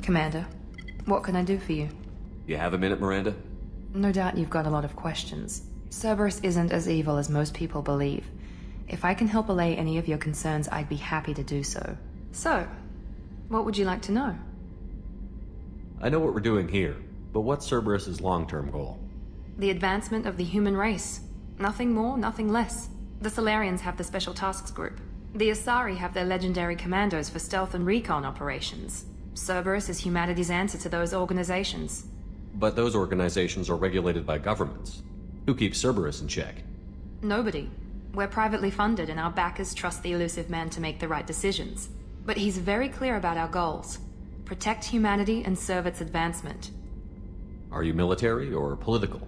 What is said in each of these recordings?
Commander, what can I do for you? You have a minute, Miranda? No doubt you've got a lot of questions. Cerberus isn't as evil as most people believe. If I can help allay any of your concerns, I'd be happy to do so. So, what would you like to know? I know what we're doing here, but what's Cerberus's long-term goal? The advancement of the human race. Nothing more, nothing less. The Solarians have the Special Tasks Group. The Asari have their legendary commandos for stealth and recon operations. Cerberus is humanity's answer to those organizations. But those organizations are regulated by governments. Who keeps Cerberus in check? Nobody. We're privately funded and our backers trust the elusive man to make the right decisions. But he's very clear about our goals. Protect humanity and serve its advancement. Are you military or political?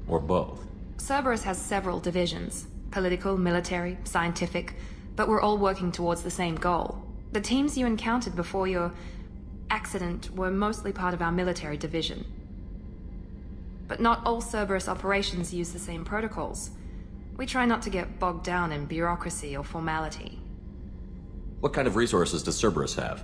Or both? Cerberus has several divisions. Political, military, scientific, but we're all working towards the same goal. The teams you encountered before your accident were mostly part of our military division. But not all Cerberus operations use the same protocols. We try not to get bogged down in bureaucracy or formality. What kind of resources does Cerberus have?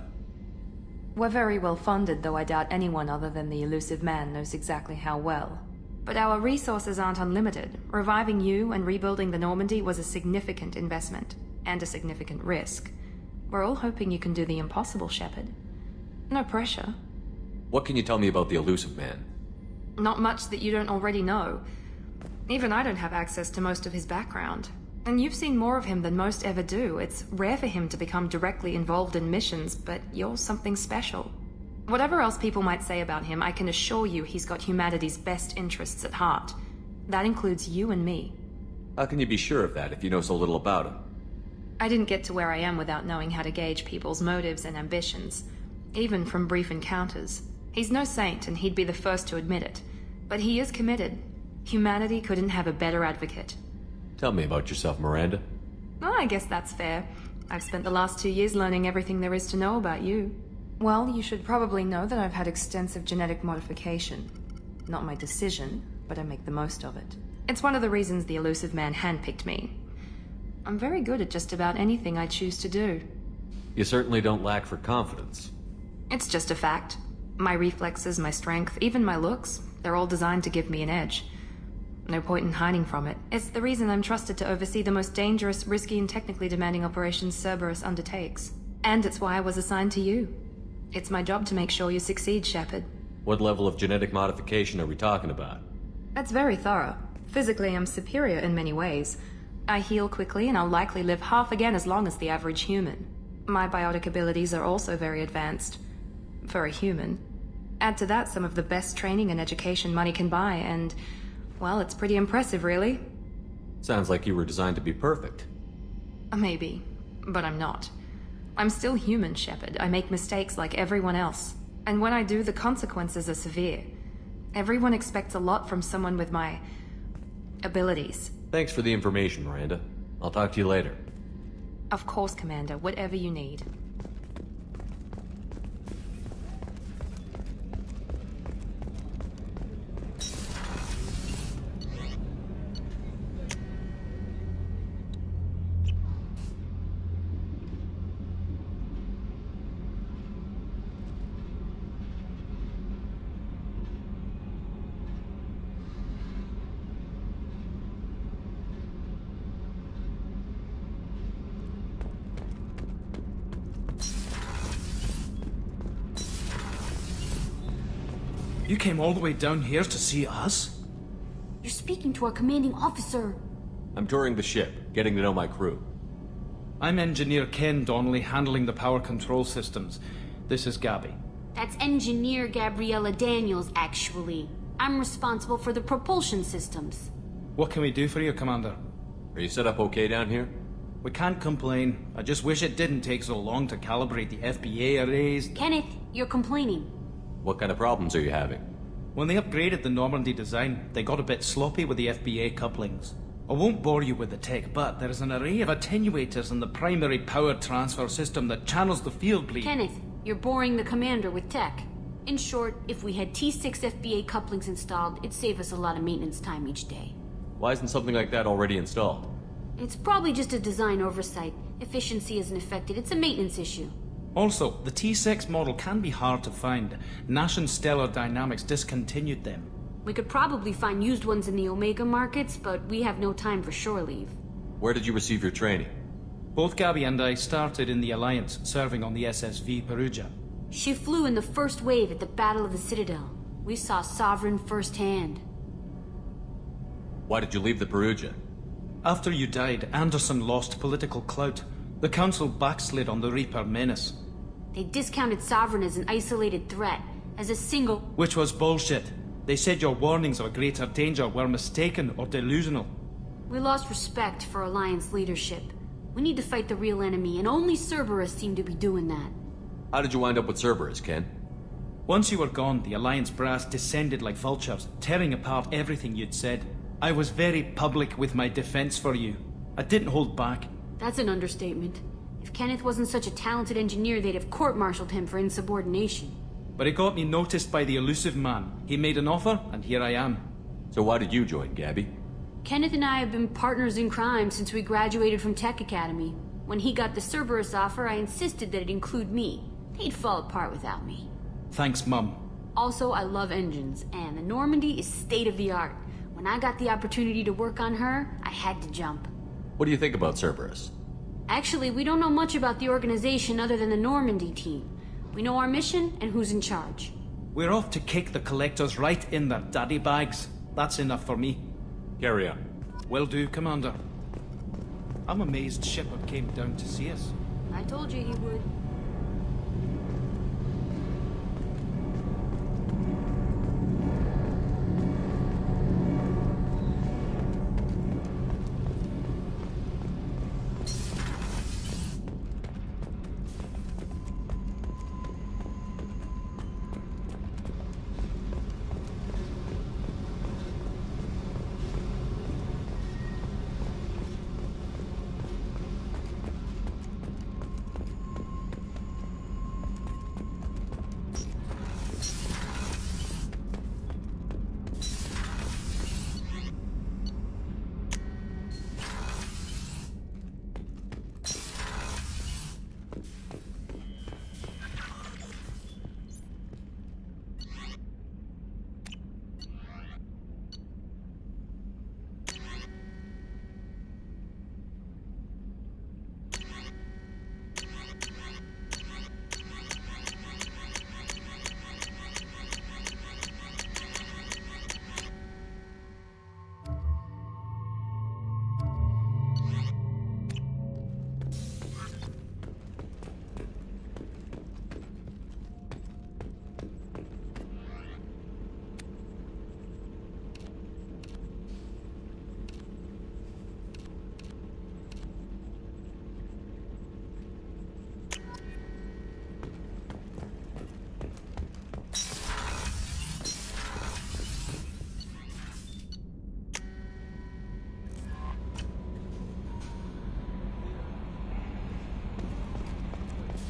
We're very well funded, though I doubt anyone other than the elusive man knows exactly how well. But our resources aren't unlimited. Reviving you and rebuilding the Normandy was a significant investment, and a significant risk. We're all hoping you can do the impossible, Shepard. No pressure. What can you tell me about the elusive man? Not much that you don't already know. Even I don't have access to most of his background. And you've seen more of him than most ever do. It's rare for him to become directly involved in missions, but you're something special. Whatever else people might say about him, I can assure you he's got humanity's best interests at heart. That includes you and me. How can you be sure of that if you know so little about him? I didn't get to where I am without knowing how to gauge people's motives and ambitions, even from brief encounters. He's no saint, and he'd be the first to admit it. But he is committed. Humanity couldn't have a better advocate. Tell me about yourself, Miranda. Well, I guess that's fair. I've spent the last 2 years learning everything there is to know about you. Well, you should probably know that I've had extensive genetic modification. Not my decision, but I make the most of it. It's one of the reasons the elusive man handpicked me. I'm very good at just about anything I choose to do. You certainly don't lack for confidence. It's just a fact. My reflexes, my strength, even my looks, they're all designed to give me an edge. No point in hiding from it. It's the reason I'm trusted to oversee the most dangerous, risky, and technically demanding operations Cerberus undertakes. And it's why I was assigned to you. It's my job to make sure you succeed, Shepard. What level of genetic modification are we talking about? That's very thorough. Physically, I'm superior in many ways. I heal quickly, and I'll likely live half again as long as the average human. My biotic abilities are also very advanced. For a human. Add to that some of the best training and education money can buy, and... well, it's pretty impressive, really. Sounds like you were designed to be perfect. Maybe, but I'm not. I'm still human, Shepard. I make mistakes like everyone else. And when I do, the consequences are severe. Everyone expects a lot from someone with my... abilities. Thanks for the information, Miranda. I'll talk to you later. Of course, Commander. Whatever you need. You came all the way down here to see us? You're speaking to our commanding officer. I'm touring the ship, getting to know my crew. I'm Engineer Ken Donnelly, handling the power control systems. This is Gabby. That's Engineer Gabriella Daniels, actually. I'm responsible for the propulsion systems. What can we do for you, Commander? Are you set up okay down here? We can't complain. I just wish it didn't take so long to calibrate the FBA arrays. Kenneth, you're complaining. What kind of problems are you having? When they upgraded the Normandy design, they got a bit sloppy with the FBA couplings. I won't bore you with the tech, but there is an array of attenuators in the primary power transfer system that channels the field bleed. Kenneth, you're boring the commander with tech. In short, if we had T6 FBA couplings installed, it'd save us a lot of maintenance time each day. Why isn't something like that already installed? It's probably just a design oversight. Efficiency isn't affected, it's a maintenance issue. Also, the T6 model can be hard to find. Nash and Stellar Dynamics discontinued them. We could probably find used ones in the Omega markets, but we have no time for shore leave. Where did you receive your training? Both Gabby and I started in the Alliance, serving on the SSV Perugia. She flew in the first wave at the Battle of the Citadel. We saw Sovereign firsthand. Why did you leave the Perugia? After you died, Anderson lost political clout. The Council backslid on the Reaper menace. They discounted Sovereign as an isolated threat, as a single... Which was bullshit. They said your warnings of a greater danger were mistaken or delusional. We lost respect for Alliance leadership. We need to fight the real enemy, and only Cerberus seemed to be doing that. How did you wind up with Cerberus, Ken? Once you were gone, the Alliance brass descended like vultures, tearing apart everything you'd said. I was very public with my defense for you. I didn't hold back. That's an understatement. If Kenneth wasn't such a talented engineer, they'd have court-martialed him for insubordination. But it got me noticed by the elusive man. He made an offer, and here I am. So why did you join, Gabby? Kenneth and I have been partners in crime since we graduated from Tech Academy. When he got the Cerberus offer, I insisted that it include me. He'd fall apart without me. Thanks, Mum. Also, I love engines, and the Normandy is state-of-the-art. When I got the opportunity to work on her, I had to jump. What do you think about Cerberus? Actually, we don't know much about the organization other than the Normandy team. We know our mission and who's in charge. We're off to kick the Collectors right in their daddy bags. That's enough for me. Carry on. Will do, Commander. I'm amazed Shepard came down to see us. I told you he would.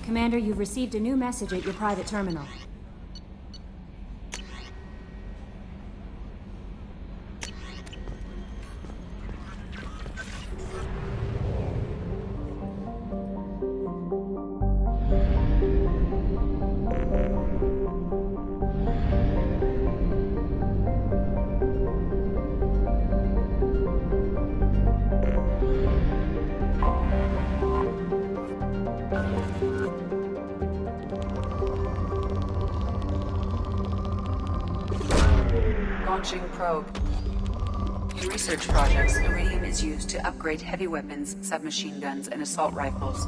Commander, you've received a new message at your private terminal. Launching probe. In research projects, iridium is used to upgrade heavy weapons, submachine guns, and assault rifles.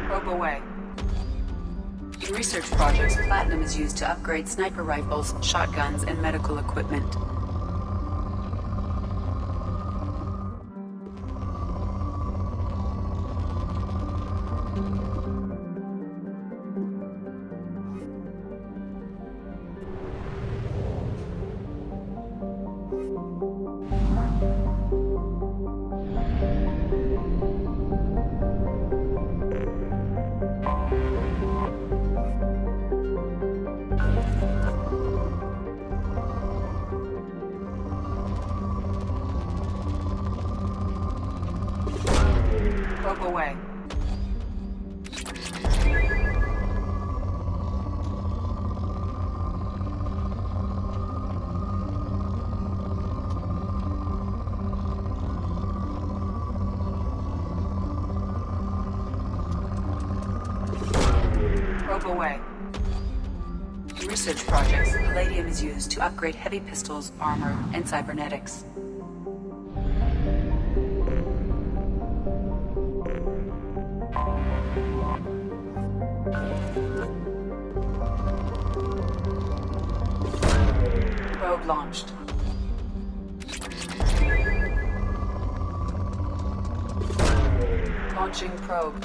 Probe away. In research projects, platinum is used to upgrade sniper rifles, shotguns, and medical equipment. Probe away. Probe away. In research projects, palladium is used to upgrade heavy pistols, armor, and cybernetics. Probe launched. Launching probe.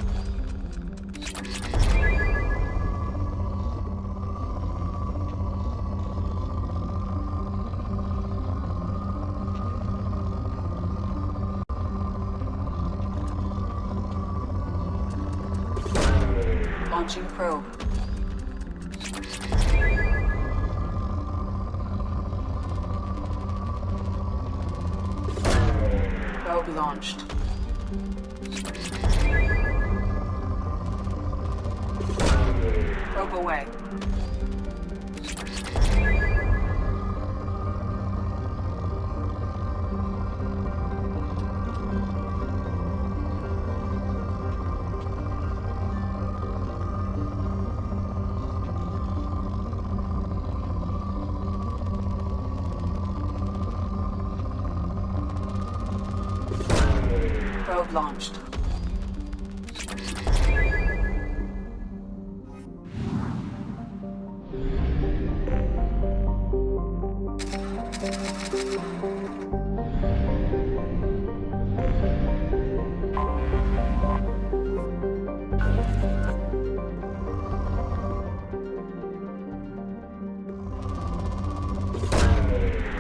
Launching probe. Probe launched. Probe away. Probe launched.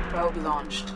Probe launched.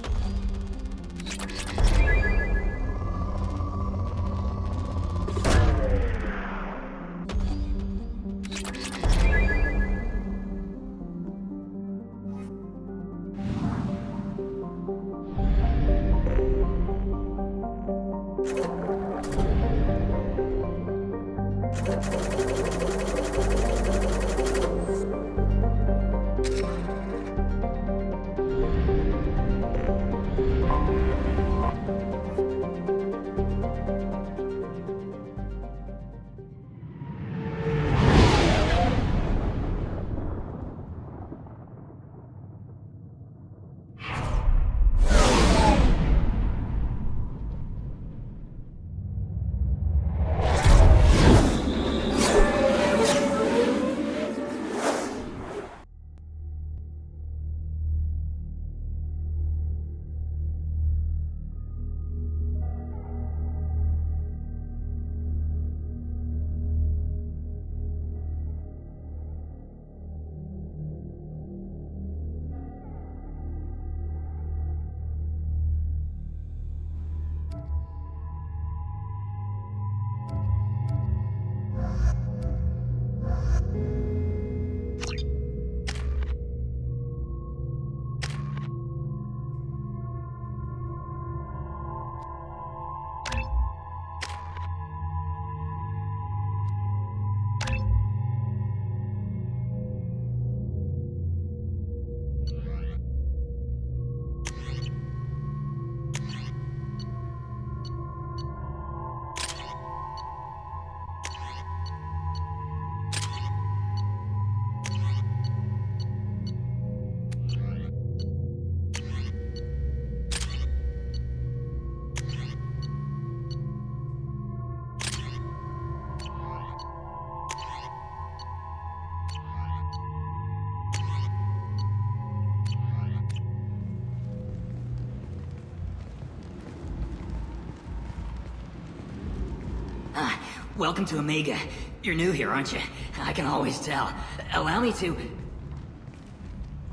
Welcome to Omega. You're new here, aren't you? I can always tell. Allow me to...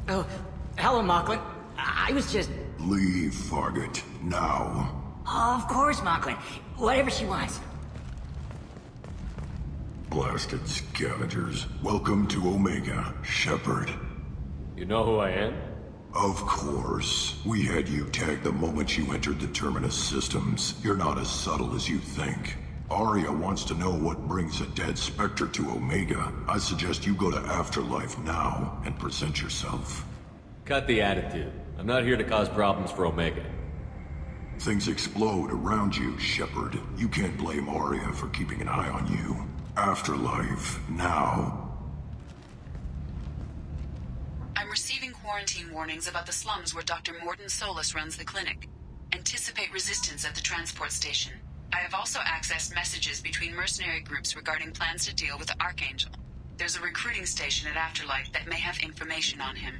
Oh, hello, Mocklin. I was just... Leave, Fargate. Now. Oh, of course, Mocklin. Whatever she wants. Blasted scavengers. Welcome to Omega, Shepard. You know who I am? Of course. We had you tagged the moment you entered the Terminus systems. You're not as subtle as you think. Arya wants to know what brings a dead Spectre to Omega. I suggest you go to Afterlife now and present yourself. Cut the attitude. I'm not here to cause problems for Omega. Things explode around you, Shepard. You can't blame Arya for keeping an eye on you. Afterlife, now. I'm receiving quarantine warnings about the slums where Dr. Mordin Solus runs the clinic. Anticipate resistance at the transport station. I have also accessed messages between mercenary groups regarding plans to deal with the Archangel. There's a recruiting station at Afterlife that may have information on him.